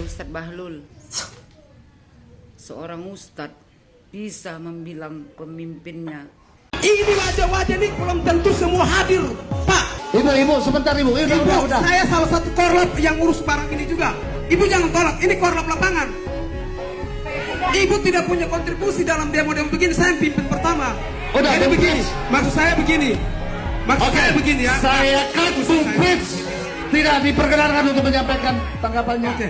Ustadz Bahlul. Seorang ustadz bisa membilang pemimpinnya. Ini wajah-wajah ini belum tentu semua hadir, Pak. Ibu, sebentar ibu. Udah. Saya salah satu korlap yang urus barang ini juga. Ibu jangan tolak, ini korlap lapangan. Ibu tidak punya kontribusi dalam demo-demo begini, saya pimpin pertama. Udah, Jadi begini, maksud saya begini. Saya begini ya. Saya cut Bung Frits. Tidak diperkenankan untuk menyampaikan tanggapannya. Oke.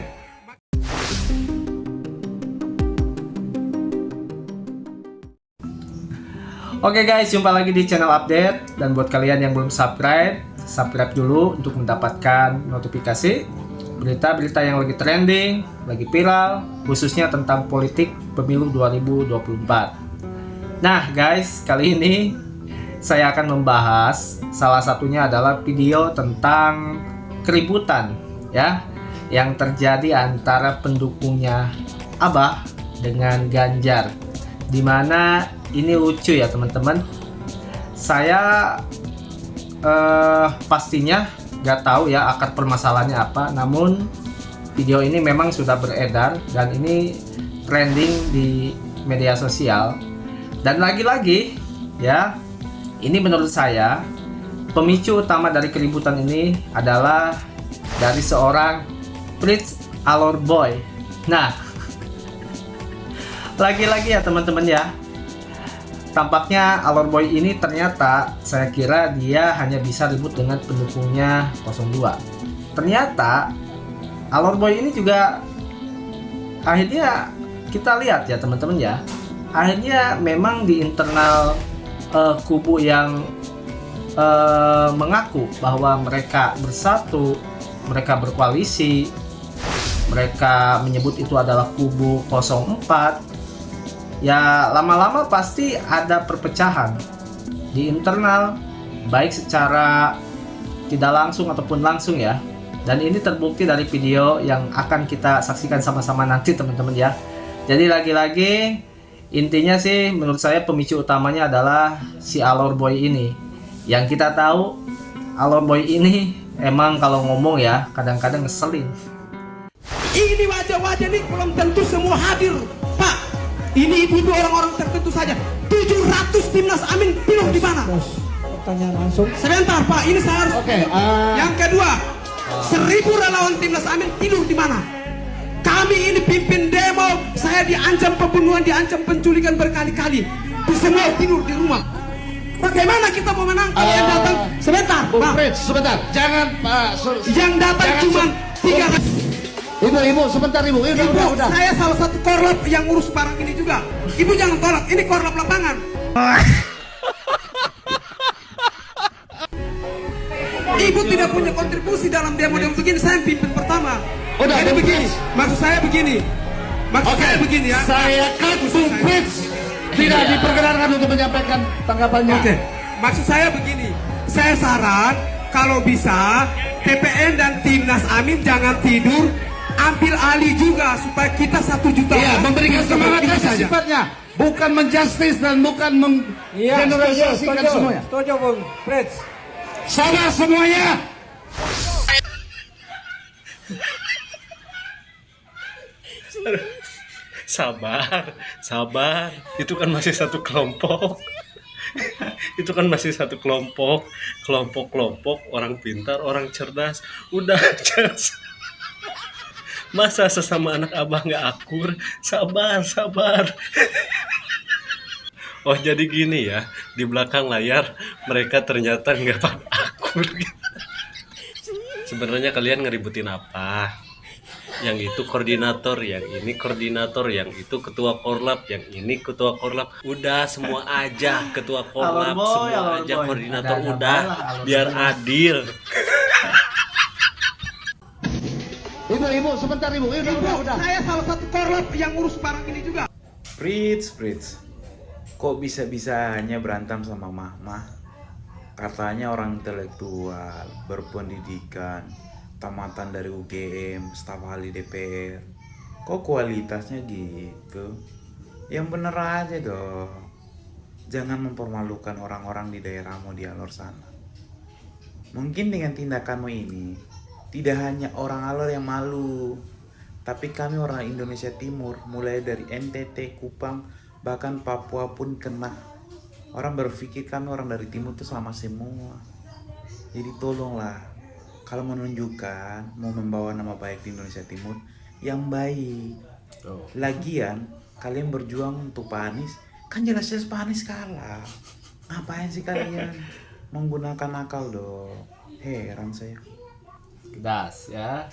Oke guys, jumpa lagi di channel update. Dan buat kalian yang belum subscribe dulu untuk mendapatkan notifikasi berita-berita yang lagi trending, lagi viral, khususnya tentang politik pemilu 2024. Nah guys, kali ini saya akan membahas salah satunya adalah video tentang keributan ya yang terjadi antara pendukungnya Abah dengan Ganjar, dimana ini lucu ya teman-teman. Saya pastinya nggak tahu ya akar permasalahannya apa, namun video ini memang sudah beredar dan ini trending di media sosial. Dan lagi-lagi ya, ini menurut saya pemicu utama dari keributan ini adalah dari seorang Frits Alor Boy. Nah, lagi-lagi ya teman-teman ya, tampaknya Alor Boy ini ternyata saya kira dia hanya bisa ribut dengan pendukungnya 02. Ternyata Alor Boy ini juga akhirnya kita lihat ya teman-teman ya, akhirnya memang di internal kubu yang mengaku bahwa mereka bersatu, mereka berkoalisi, mereka menyebut itu adalah kubu 04. Ya lama-lama pasti ada perpecahan di internal, baik secara tidak langsung ataupun langsung ya. Dan ini terbukti dari video yang akan kita saksikan sama-sama nanti teman-teman ya. Jadi lagi-lagi intinya sih menurut saya pemicu utamanya adalah si Alor Boy ini. Yang kita tahu Alor Boy ini emang kalau ngomong ya kadang-kadang ngeselin. Ini wajah-wajah ini belum tentu semua hadir, Pak. Ini ibu orang-orang tertentu saja. 700 timnas Amin pilih di mana? Pertanyaan langsung. Sebentar Pak, ini saya harus. Yang kedua, 1000 relawan timnas Amin pilih di mana? Kami ini pimpin demo, saya diancam pembunuhan, diancam penculikan berkali-kali. Di semua tidur di rumah. Bagaimana kita mau menang kalau yang datang? Sebentar, Bung Pak. Frits, sebentar. Jangan Pak. Yang datang cuma 3. Ibu, sebentar ibu. Udah. Saya salah satu korlap yang urus barang ini juga. Ibu jangan tolak, ini korlap lapangan. Ibu tidak punya kontribusi dalam demo-demo begini, saya pimpin pertama. Udah, Jadi Bung begini, Frits. maksud saya begini. Saya begini ya. Saya cut Bung Frits. Tidak diperkenankan untuk menyampaikan tanggapannya. Oke, maksud saya begini. Saya saran kalau bisa TPN dan timnas Amin jangan tidur, ambil alih juga supaya kita 1 juta. Iya, memberikan semangat saja sifatnya, bukan menjustis dan bukan menggeneralisasikan semuanya. Setuju Bung Frits. Sabar semuanya. Sabar. Itu kan masih satu kelompok. Itu kan masih satu kelompok orang pintar, orang cerdas. Udah, just. Masa sesama anak abah nggak akur? Sabar. Oh jadi gini ya, di belakang layar mereka ternyata nggak akur. Sebenarnya kalian ngeributin apa? Yang itu koordinator, yang ini koordinator, yang itu ketua korlap, yang ini ketua korlap. Udah semua aja ketua korlap, semua aja koordinator. Udah biar adil. Ibu, sebentar ibu. Udah. Saya salah satu korlap yang urus barang ini juga. Frits, kok bisa-bisanya berantem sama Mama? Katanya orang intelektual, berpendidikan, tamatan dari UGM, staf ahli DPR. Kok kualitasnya gitu? Yang bener aja dong. Jangan mempermalukan orang-orang di daerahmu di Alor sana. Mungkin dengan tindakanmu ini tidak hanya orang Alor yang malu, Tapi kami orang Indonesia Timur, mulai dari NTT, Kupang, bahkan Papua pun kena. Orang berpikir kami orang dari Timur itu sama semua. Jadi tolonglah, kalau menunjukkan mau membawa nama baik di Indonesia Timur, yang baik. Lagian kalian berjuang untuk Pak Anies, kan jelas-jelas Pak Anies kalah. Ngapain sih kalian menggunakan akal dong? Heran saya. Das ya.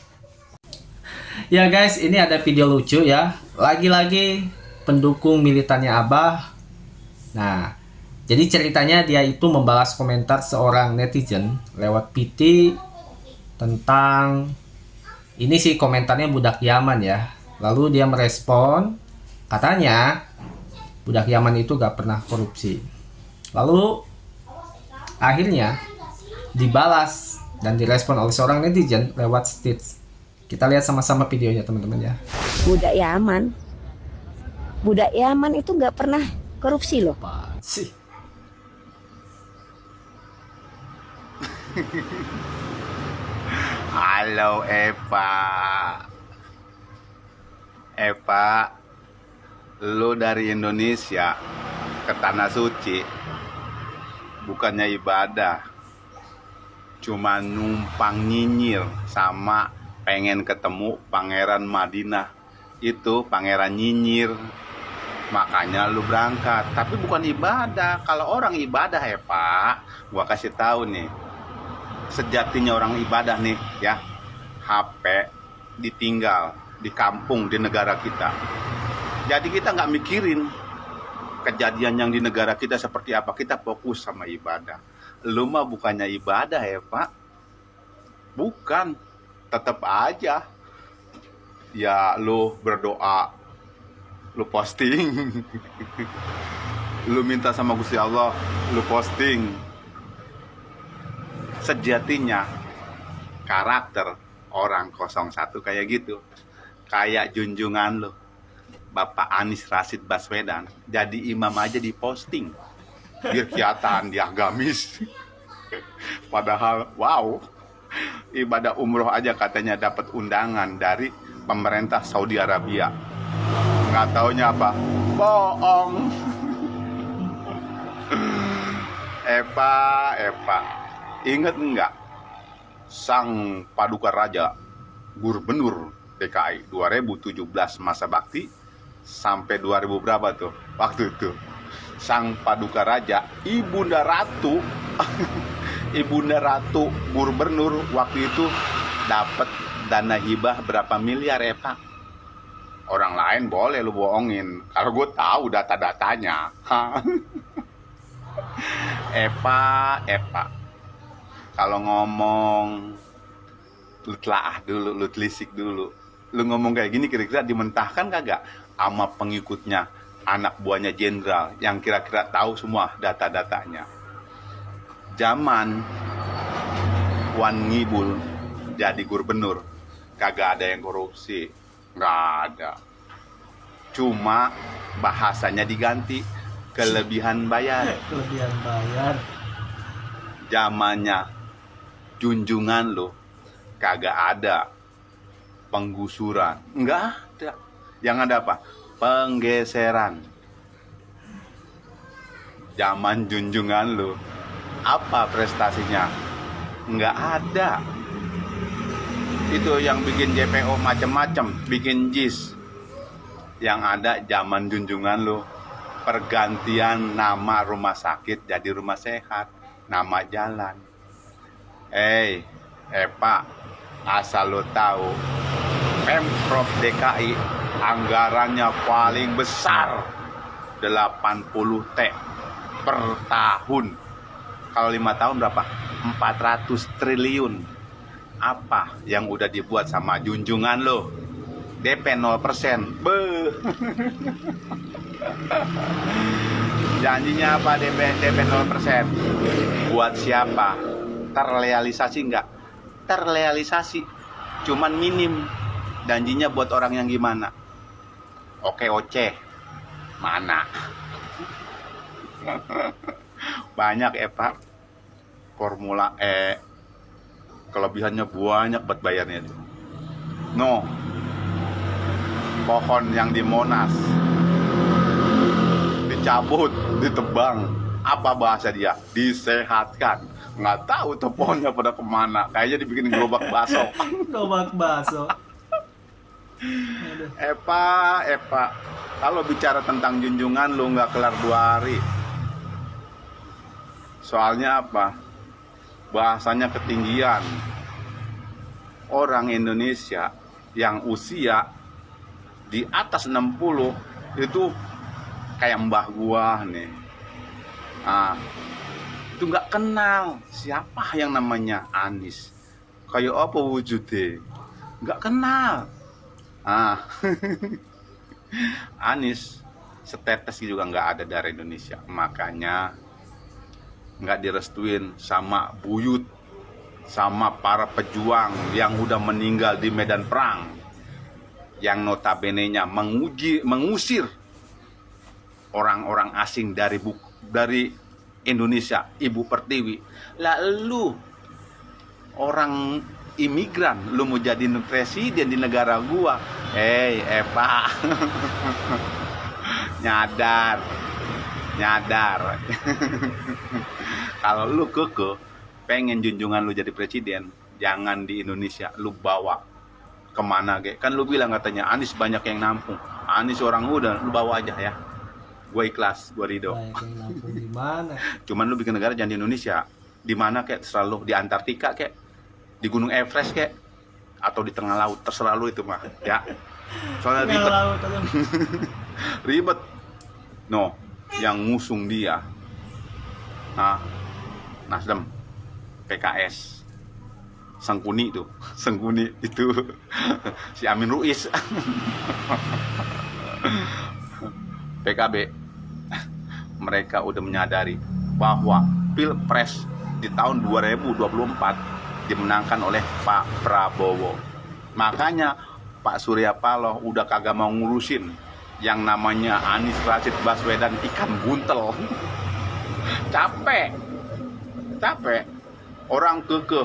Ya guys, ini ada video lucu ya. Lagi-lagi pendukung militannya Abah. Nah, jadi ceritanya dia itu membalas komentar seorang netizen lewat PT tentang ini sih komentarnya budak Yaman ya. Lalu dia merespon, katanya budak Yaman itu gak pernah korupsi. Lalu akhirnya dibalas dan direspon oleh seorang netizen lewat tweets. Kita lihat sama-sama videonya teman-teman ya. Budak Yaman. Budak Yaman itu nggak pernah korupsi loh. Apaan sih? Halo Eva. Eva, lu dari Indonesia ke Tanah Suci bukannya ibadah, cuma numpang nyinyir sama pengen ketemu Pangeran Madinah. Itu pangeran nyinyir, makanya lu berangkat. Tapi bukan ibadah. Kalau orang ibadah ya Pak, gua kasih tahu nih, sejatinya orang ibadah nih ya, HP ditinggal di kampung di negara kita. Jadi kita nggak mikirin kejadian yang di negara kita seperti apa, kita fokus sama ibadah. Lu mah bukannya ibadah ya Pak, bukan, tetap aja ya lu berdoa, lu posting lu minta sama Gusti Allah, lu posting. Sejatinya karakter orang 01 kayak gitu, kayak junjungan lu Bapak Anies Rashid Baswedan, jadi imam aja diposting biar kelihatan dia agamis. Padahal wow, ibadah umroh aja katanya dapat undangan dari pemerintah Saudi Arabia. Nggak taunya apa? Bohong. Eva, inget nggak sang paduka raja gubernur DKI 2017 masa bakti sampai 2000 berapa tuh waktu itu, sang paduka raja Ibunda Ratu Ibunda Ratu gubernur waktu itu dapat dana hibah berapa miliar Eva. Orang lain boleh lu bohongin, kalau gue tahu data-datanya. Eva, kalau ngomong lu telaah dulu, lu telisik dulu. Lu ngomong kayak gini kira-kira dimentahkan kagak sama pengikutnya, anak buahnya jenderal yang kira-kira tahu semua data-datanya. Zaman Wan Ngibul jadi gubernur, kagak ada yang korupsi, nggak ada. Cuma bahasanya diganti, kelebihan bayar. Kelebihan bayar. Zamannya junjungan lo, kagak ada penggusuran, nggak ada. Yang ada apa? Penggeseran. Zaman junjungan lo, apa prestasinya? Nggak ada. Itu yang bikin JPO macam-macam, bikin JIS. Yang ada zaman junjungan lo, pergantian nama rumah sakit jadi rumah sehat, nama jalan. Pak, asal lo tahu, Pemprov DKI anggarannya paling besar, 80 T per tahun. Kalau 5 tahun berapa? 400 triliun. Apa yang udah dibuat sama junjungan lo? DP 0%. Beuh. Janjinya apa DP 0%? Buat siapa? Terrealisasi enggak? Terrealisasi, cuman minim. Janjinya buat orang yang gimana? Oke, oceh. Mana? Banyak Pak. Formula E. Kelebihannya banyak buat bayarnya. No. pohon yang di Monas dicabut, ditebang. Apa bahasa dia? Disehatkan. Nggak tahu tuh pohonnya pada kemana. Kayaknya dibikin gerobak bakso. Gerobak bakso. Epa, kalau bicara tentang junjungan lu nggak kelar 2 hari. Soalnya apa? Bahasanya ketinggian. Orang Indonesia yang usia di atas 60 itu kayak mbah gua nih. Nah, itu nggak kenal siapa yang namanya Anies. Kayak apa wujudnya? Nggak kenal. Anies setetes juga nggak ada dari Indonesia, makanya nggak direstuin sama buyut, sama para pejuang yang udah meninggal di medan perang, yang notabene-nya mengusir orang-orang asing dari Indonesia, Ibu Pertiwi. Lah lu orang imigran, lu mau jadi presiden di negara gua. Pak. Nyadar. Kalau lu keke pengen junjungan lu jadi presiden, jangan di Indonesia, lu bawa kemana ge. Kan lu bilang katanya Anies banyak yang nampung. Anies orang muda, lu bawa aja ya. Gue ikhlas, gue ridho. Banyak yang nampung di mana? Cuman lu bikin negara jangan di Indonesia. Di mana kek, terserah lu. Di Antartika kek, di Gunung Everest kek, atau di tengah laut, terserah lu itu mah, ya. Soalnya ribet. Ribet. No, yang ngusung dia. Nah, Nasdem, PKS, Sengkuni itu si Amin Ruiz. PKB, mereka udah menyadari bahwa Pilpres di tahun 2024 dimenangkan oleh Pak Prabowo. Makanya Pak Surya Paloh udah kagak mau ngurusin yang namanya Anies Rashid Baswedan ikan buntel. Capek. Orang kekeh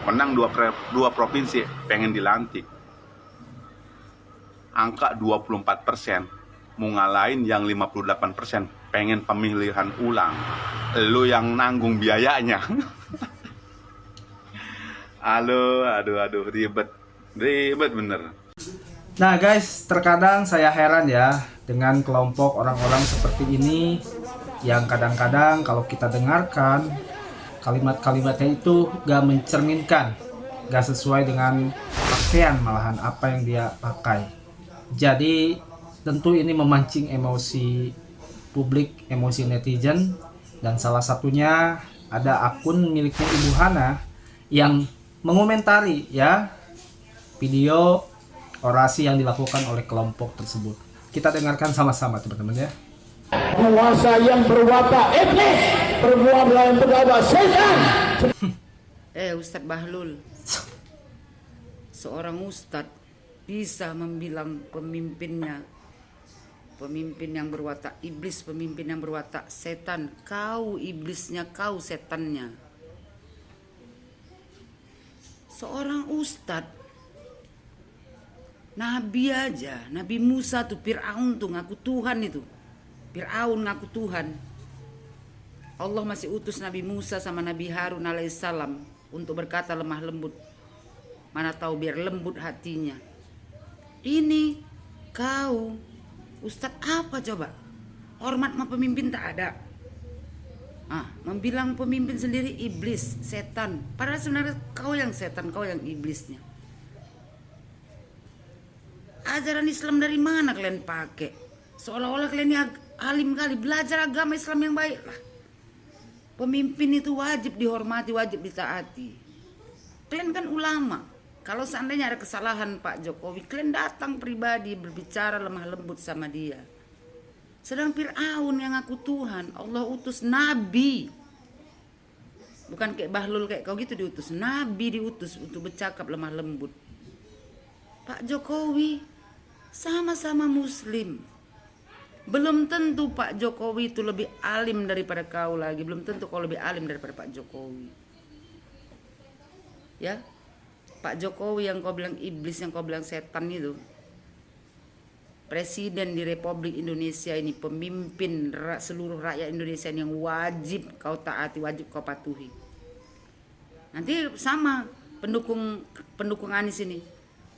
menang dua provinsi pengen dilantik. Angka 24%, mau ngalahin yang 58% pengen pemilihan ulang. Lu yang nanggung biayanya. Aduh, ribet bener. Nah guys, terkadang saya heran ya dengan kelompok orang-orang seperti ini yang kadang-kadang kalau kita dengarkan kalimat-kalimatnya itu gak mencerminkan, gak sesuai dengan pakaian malahan apa yang dia pakai. Jadi tentu ini memancing emosi publik, emosi netizen, dan salah satunya ada akun miliknya Ibu Hana yang mengomentari ya video orasi yang dilakukan oleh kelompok tersebut. Kita dengarkan sama-sama teman-teman ya. Penguasa yang berwatak iblis, perempuan yang berwatak setan. Ustadz Bahlul, seorang ustadz bisa membilang pemimpin yang berwatak iblis, pemimpin yang berwatak setan. Kau iblisnya, kau setannya. Seorang ustadz, Nabi aja, Nabi Musa tuh, Fir'aun tuh ngaku Tuhan itu. Fir'aun ngaku Tuhan. Allah masih utus Nabi Musa sama Nabi Harun alaihissalam untuk berkata lemah lembut. Mana tahu biar lembut hatinya. Ini kau, ustadz apa coba? Hormat sama pemimpin tak ada. Membilang pemimpin sendiri iblis, setan. Padahal sebenarnya kau yang setan, kau yang iblisnya. Ajaran Islam dari mana kalian pakai? Seolah-olah kalian ini alim kali. Belajar agama Islam yang baik lah. Pemimpin itu wajib dihormati, wajib ditaati. Kalian kan ulama. Kalau seandainya ada kesalahan Pak Jokowi, kalian datang pribadi berbicara lemah lembut sama dia. Sedang Fir'aun yang ngaku Tuhan, Allah utus Nabi. Bukan kayak Bahlul kayak kau gitu diutus. Nabi diutus untuk bercakap lemah lembut. Pak Jokowi sama-sama muslim. Belum tentu Pak Jokowi itu lebih alim daripada kau lagi. Belum tentu kau lebih alim daripada Pak Jokowi. Ya, Pak Jokowi yang kau bilang iblis, yang kau bilang setan itu, presiden di Republik Indonesia ini, pemimpin seluruh rakyat Indonesia ini yang wajib kau taati, wajib kau patuhi. Nanti sama pendukung Anies ini,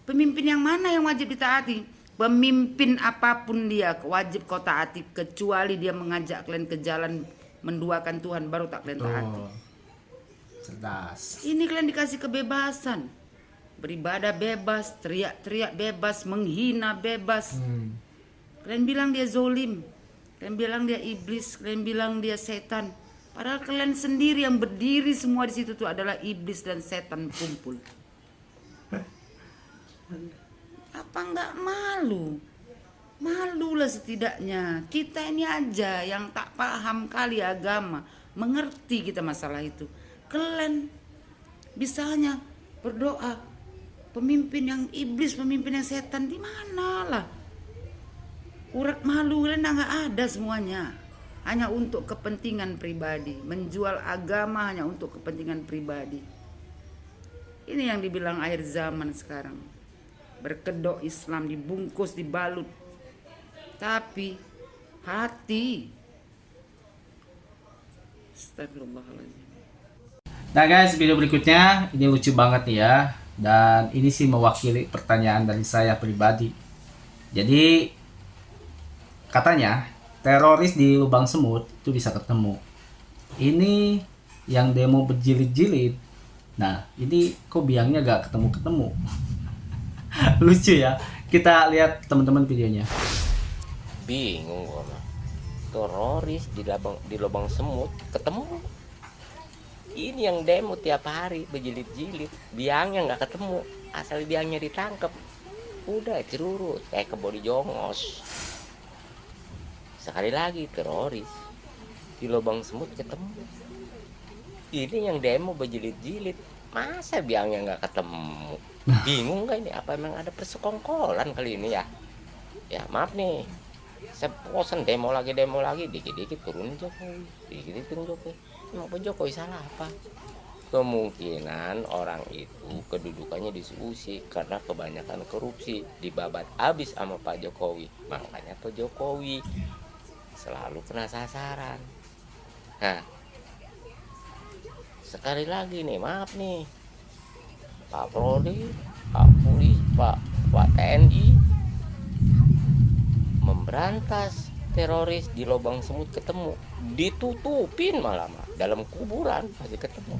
pemimpin yang mana yang wajib ditaati? Pemimpin apapun dia wajib kau taati, kecuali dia mengajak kalian ke jalan menduakan Tuhan, baru tak kalian taati. Cerdas. Ini kalian dikasih kebebasan, beribadah bebas, teriak-teriak bebas, menghina bebas. Kalian bilang dia zolim, kalian bilang dia iblis, kalian bilang dia setan. Padahal kalian sendiri yang berdiri semua di situ tuh adalah iblis dan setan kumpul. Apa enggak malu? Malulah setidaknya. Kita ini aja yang tak paham kali agama, mengerti kita masalah itu. Kalian bisanya berdoa, pemimpin yang iblis, pemimpin yang setan, di mana lah? Urat malu kalian nggak ada semuanya. Hanya untuk kepentingan pribadi, menjual agama hanya untuk kepentingan pribadi. Ini yang dibilang akhir zaman sekarang. Berkedok Islam, dibungkus, dibalut. Tapi hati. Astagfirullahaladzim. Nah guys, video berikutnya ini lucu banget nih ya. Dan ini sih mewakili pertanyaan dari saya pribadi. Jadi katanya teroris di lubang semut itu bisa ketemu. Ini yang demo berjilid-jilid. Nah ini kok biangnya gak ketemu-ketemu. Lucu ya. Kita lihat teman-teman videonya. Bingung gua mah. Teroris di lubang semut ketemu. Ini yang demo tiap hari berjilid-jilid, biangnya nggak ketemu, asal biangnya ditangkap, udah curut kayak kebodi jongos. Sekali lagi teroris di lubang semut ketemu. Ini yang demo berjilid-jilid, masa biangnya nggak ketemu? Bingung nggak ini? Apa emang ada persekongkolan kali ini ya? Ya maaf nih, saya bosan demo lagi, dikit-dikit turun Jokowi, dikit-dikit turun Jokowi. Emang Pak Jokowi salah apa? Kemungkinan orang itu kedudukannya diusi karena kebanyakan korupsi, dibabat habis sama Pak Jokowi. Makanya Pak Jokowi selalu kena sasaran. Nah, sekali lagi nih, maaf nih, Pak Polri, Pak Polisi, Pak TNI memberantas teroris di lubang semut ketemu, ditutupin malah dalam kuburan masih ketemu.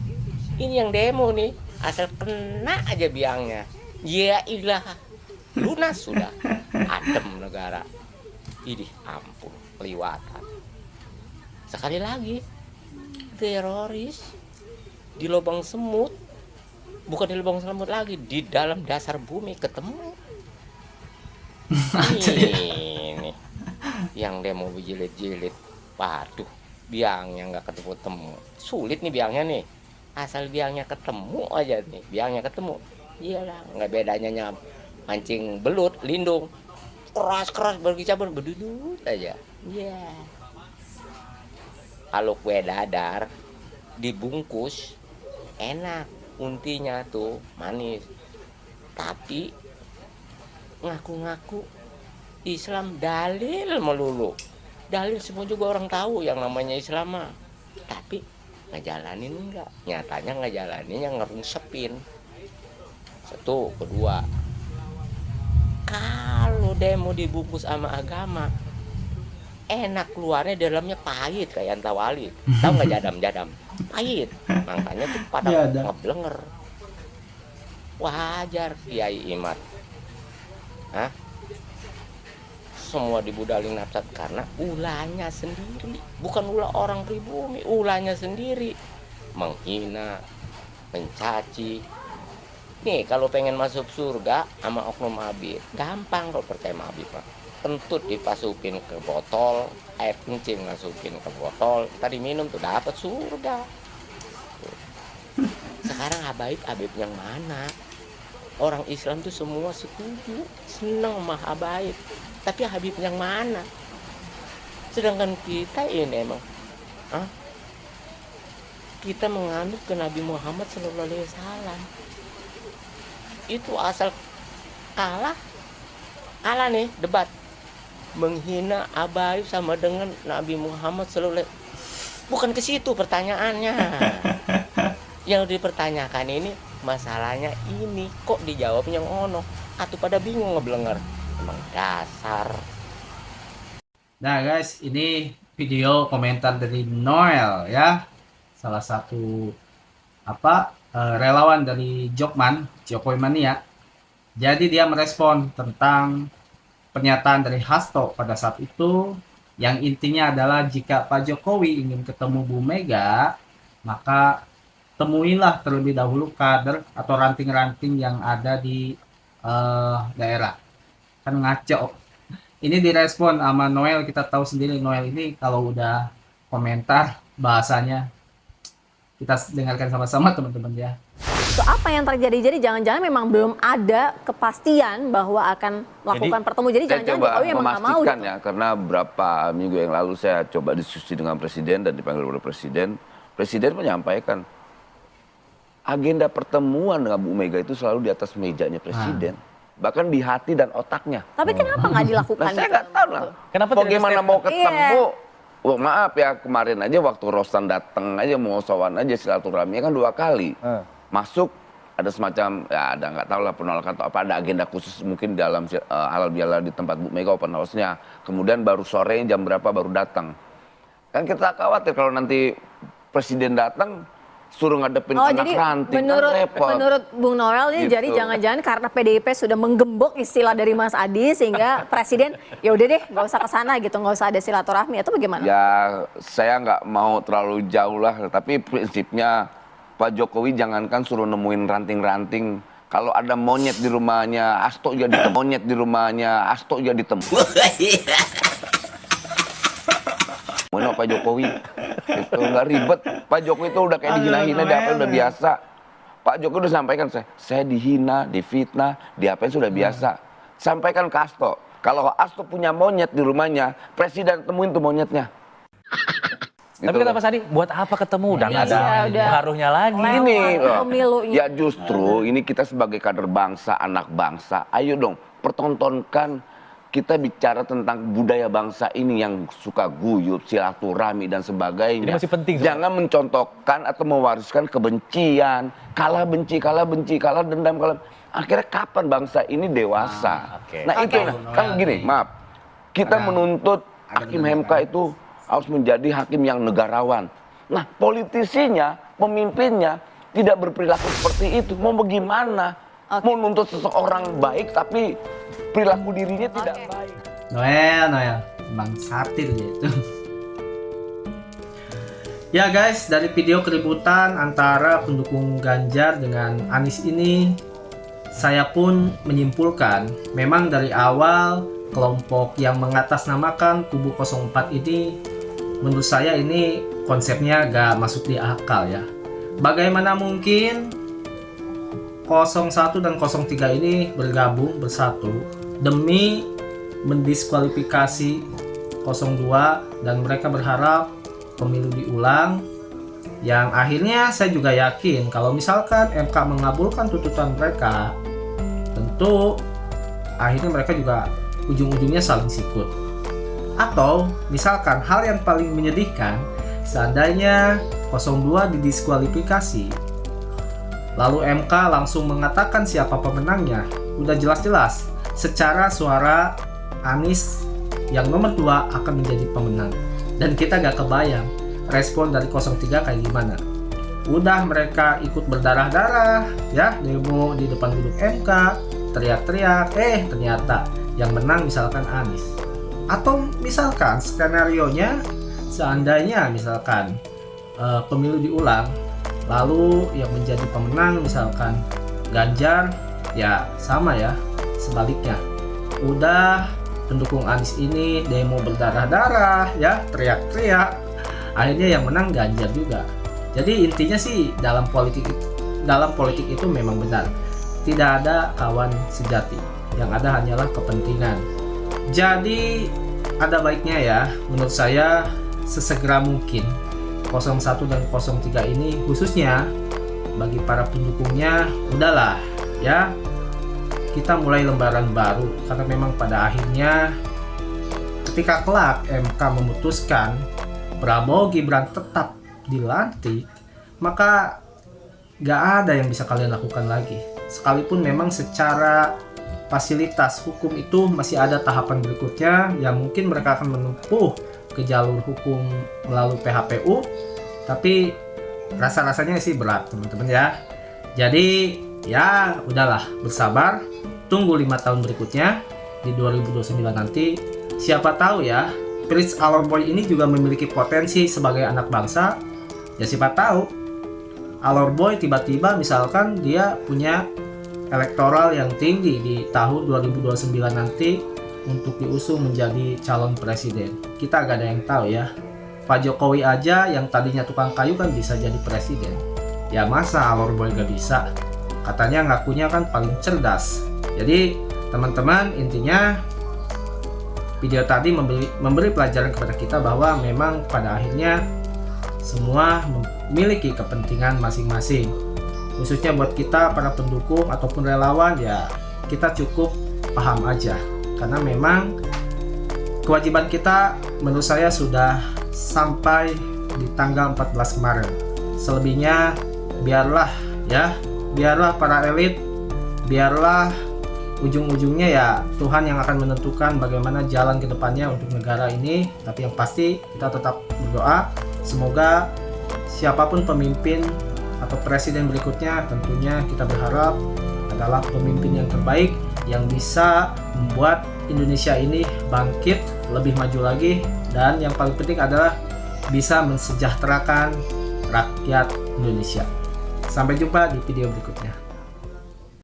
Ini yang demo nih, asal kena aja biangnya, ya ilah, lunas sudah, adem negara. Ini ampun, kelewatan. Sekali lagi, teroris di lubang semut, bukan di lubang semut lagi, di dalam dasar bumi ketemu. Ini yang demo berjilid-jilid, waduh, biangnya nggak ketemu-temu, sulit nih biangnya nih, asal biangnya ketemu aja nih, biangnya ketemu, iyalah nggak bedanya mancing belut, lindung, keras berkicauan berdudut aja, ya. Kalau kue dadar dibungkus enak, untinya tuh manis, tapi ngaku-ngaku Islam dalil melulu, dalil semua juga orang tahu yang namanya Islam mah, tapi ngejalanin enggak, nyatanya ngejalanin yang ngerungsepin. Satu, kedua, kalau demo dibungkus sama agama enak, keluarnya dalamnya pahit kayak antawali, tahu nggak jadam pahit, makanya tuh pada ngeblenger. Wajar Kiai Imat, hah? Semua dibudalin nafsat karena ulahnya sendiri, bukan ulah orang pribumi, ulahnya sendiri, menghina, mencaci. Nih kalau pengen masuk surga sama oknum Habib, gampang kalau percaya sama Habib, Pak. Kentut dipasukin ke botol, air kencing masukin ke botol, tadi minum tuh dapat surga. Sekarang Habib yang mana? Orang Islam tuh semua setuju, senang sama Habib. Tapi Habib yang mana? Sedangkan kita ini emang, kita menganut ke Nabi Muhammad SAW. Itu asal kalah nih debat, menghina Abayu sama dengan Nabi Muhammad sallallahu alaihi. Bukan ke situ pertanyaannya. Yang dipertanyakan ini masalahnya ini kok dijawabnya ngono atau pada bingung ngeblenger. Emang dasar. Nah guys, ini video komentar dari Noel ya, salah satu relawan dari Jokman, Jokowi Mania. Jadi dia merespon tentang pernyataan dari Hasto pada saat itu, yang intinya adalah jika Pak Jokowi ingin ketemu Bu Mega, maka temuilah terlebih dahulu kader atau ranting-ranting yang ada di daerah. Kan ngaco. Ini direspon sama Noel. Kita tahu sendiri Noel ini kalau udah komentar bahasanya, kita dengarkan sama-sama teman-teman ya. So, apa yang terjadi? Jadi jangan-jangan memang belum ada kepastian bahwa akan melakukan pertemuan. Jadi jangan-jangan Jokowi memang nggak mau gitu. Ya, karena berapa minggu yang lalu saya coba diskusi dengan Presiden dan dipanggil oleh Presiden. Presiden menyampaikan agenda pertemuan dengan Bu Mega itu selalu di atas mejanya Presiden. Bahkan di hati dan otaknya. Tapi kenapa nggak dilakukan? Nah, saya nggak tahu lah. Kenapa bagaimana mau ketemu? Oh, maaf ya, kemarin aja waktu Rosan datang aja mau sowan aja silaturahmi kan 2 kali. Masuk ada semacam ya ada nggak tahu lah penolakan atau apa, ada agenda khusus mungkin dalam halal bihalal di tempat Bu Mega open house-nya. Kemudian baru sore jam berapa baru datang. Kan kita khawatir kalau nanti Presiden datang suruh ngadepin anak ranting kan repot. Menurut Bung Noel ini Gitu. jadi jangan-jangan karena PDIP sudah menggembok istilah dari Mas Adi sehingga Presiden ya udah deh nggak usah kesana gitu, nggak usah ada silaturahmi, atau bagaimana? Ya saya nggak mau terlalu jauh lah, tapi prinsipnya Pak Jokowi jangankan suruh nemuin ranting-ranting, kalau ada monyet di rumahnya Hasto jadi monyet di rumahnya Hasto jadi temu. Mana Pak Jokowi itu nggak ribet. Pak Jokowi itu udah kayak dihina-hina, di apa udah biasa. Pak Jokowi udah sampaikan saya dihina, difitnah, di apa sudah biasa. Sampaikan ke Hasto, kalau Hasto punya monyet di rumahnya, Presiden temuin tuh monyetnya. Tapi kata Mas Adi, buat apa ketemu? Udah nggak ada pengaruhnya lagi. Ini ya justru ini kita sebagai kader bangsa, anak bangsa, ayo dong pertontonkan. Kita bicara tentang budaya bangsa ini yang suka guyup, silaturahmi dan sebagainya. Ini masih penting. Jangan mencontohkan atau mewariskan kebencian, kalah dendam, akhirnya kapan bangsa ini dewasa? Nah itu kan gini, maaf. Kita menuntut hakim MK itu harus menjadi hakim yang negarawan. Nah, politisinya, pemimpinnya tidak berperilaku seperti itu. Mau bagaimana? Mau nuntut seseorang baik tapi perilaku dirinya tidak baik. Noel, emang satir gitu. Ya guys, dari video keributan antara pendukung Ganjar dengan Anies ini, saya pun menyimpulkan memang dari awal kelompok yang mengatasnamakan kubu 04 ini, menurut saya ini konsepnya gak masuk di akal ya. Bagaimana mungkin 01 dan 03 ini bergabung bersatu demi mendiskualifikasi 02, dan mereka berharap pemilu diulang, yang akhirnya saya juga yakin kalau misalkan MK mengabulkan tuntutan mereka, tentu akhirnya mereka juga ujung-ujungnya saling sikut. Atau misalkan hal yang paling menyedihkan, seandainya 02 didiskualifikasi lalu MK langsung mengatakan siapa pemenangnya, udah jelas-jelas secara suara Anies yang nomor 2 akan menjadi pemenang. Dan kita gak kebayang respon dari 03 kayak gimana. Udah mereka ikut berdarah-darah ya, demo di depan gedung MK, teriak-teriak, ternyata yang menang misalkan Anies. Atau misalkan skenarionya seandainya misalkan pemilu diulang, lalu yang menjadi pemenang misalkan Ganjar, ya sama ya sebaliknya. Udah pendukung Anies ini demo berdarah-darah ya, teriak-teriak, akhirnya yang menang Ganjar juga. Jadi intinya sih dalam politik itu memang benar, tidak ada kawan sejati, yang ada hanyalah kepentingan. Jadi ada baiknya ya menurut saya sesegera mungkin 01 dan 03 ini khususnya bagi para pendukungnya, udahlah ya, kita mulai lembaran baru, karena memang pada akhirnya ketika kelak MK memutuskan Prabowo Gibran tetap dilantik, maka gak ada yang bisa kalian lakukan lagi. Sekalipun memang secara fasilitas hukum itu masih ada tahapan berikutnya yang mungkin mereka akan menempuh ke jalur hukum melalui PHPU, tapi rasa-rasanya sih berat teman-teman ya. Jadi ya udahlah, bersabar, tunggu 5 tahun berikutnya di 2029 nanti. Siapa tahu ya, Prince Alorboy ini juga memiliki potensi sebagai anak bangsa. Ya siapa tahu Alorboy tiba-tiba misalkan dia punya elektoral yang tinggi di tahun 2029 nanti untuk diusung menjadi calon presiden. Kita gak ada yang tahu ya. Pak Jokowi aja yang tadinya tukang kayu kan bisa jadi presiden. Ya masa Alorboy gak bisa? Katanya ngakunya kan paling cerdas. Jadi teman-teman, intinya video tadi memberi pelajaran kepada kita bahwa memang pada akhirnya semua memiliki kepentingan masing-masing. Khususnya buat kita para pendukung ataupun relawan, ya kita cukup paham aja. Karena memang kewajiban kita menurut saya sudah sampai di tanggal 14 Maret. Selebihnya biarlah para elit, biarlah ujung-ujungnya ya Tuhan yang akan menentukan bagaimana jalan ke depannya untuk negara ini. Tapi yang pasti kita tetap berdoa semoga siapapun pemimpin atau presiden berikutnya, tentunya kita berharap adalah pemimpin yang terbaik yang bisa membuat Indonesia ini bangkit lebih maju lagi, dan yang paling penting adalah bisa mensejahterakan rakyat Indonesia. Sampai jumpa di video berikutnya.